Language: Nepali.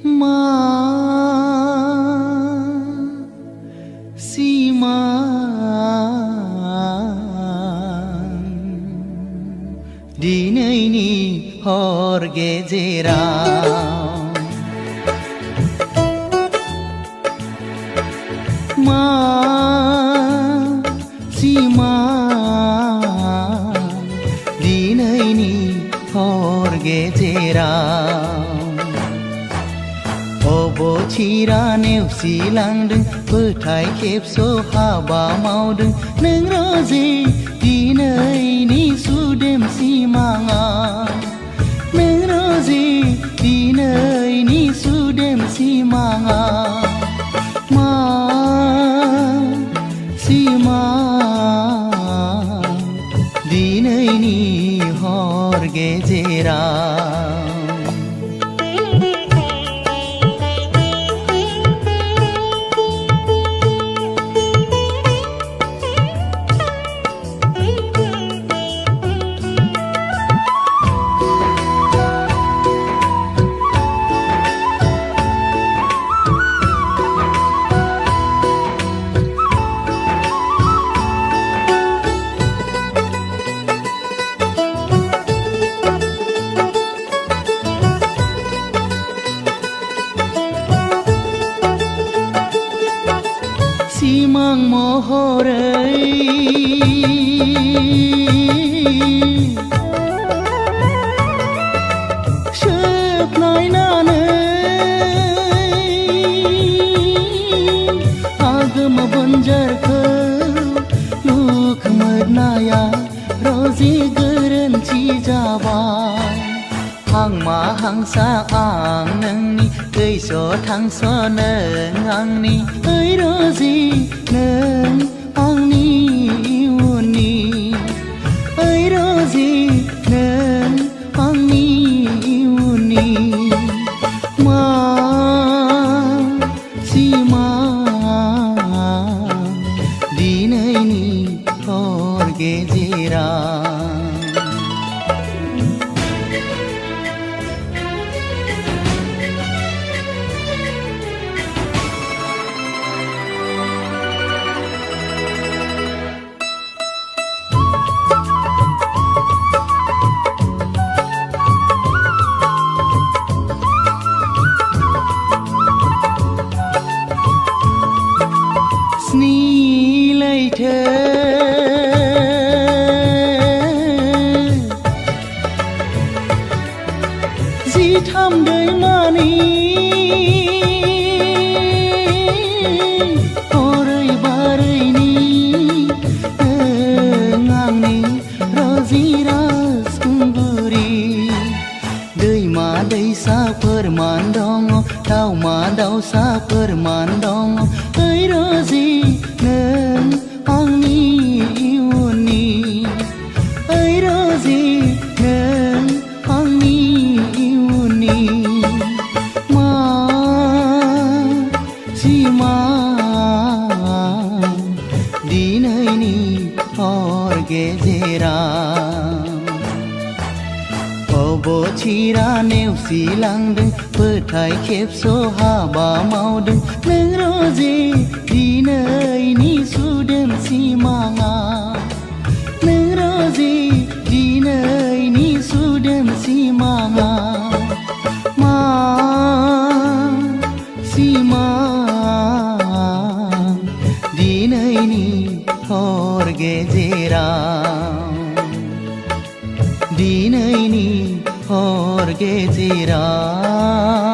मा सीमा दिनैनि हर गेजेराव मा सीमा दिनैनि हर गेजेराव अबथिरा नेवसिलांदों फोथाय खेबस' हाबा मावदों नों रजे दिनैनि सुदेम सिमाङाव नों रजे दिनैनि सुदेम सिमाङाव मा सीमा दिनैनि हर गेजेराव सिमां महरै सोबनायनानै आगोम बोन्जारखौ लुखोमोरनाया रजे गोरोन्थि जाबाय हांमा हांसा आं नोंनि गैस' थांस' नों आंनि ओइ रजे नों आंनि इयुननि ओइ रजे नों आंनि इयुननि मा सीमा दिनैनि हर गेजेराव स्नि लैथो जिथाम दैमानि हरै बारैनि नों आंनि रजि राजखुंगुरि दैमा दैसा फोरमान दङ दाउमा दाउसा फोरमान दङ ओइ रजे नों आंनि इयुननि ओइ रजे नों आंनि इयुननि मा सीमा दिनैनि हर गेजेराव अबथिरा नेवसिलांदों फोथाय खेबस' हाबा मावदों नों रजे दिनैनि सुदेम सिमाङाव नों रजे दिनैनि सुदेम सिमाङाव मा सीमा दिनैनि हर गेजेराव दिनैनि हर गेजेराव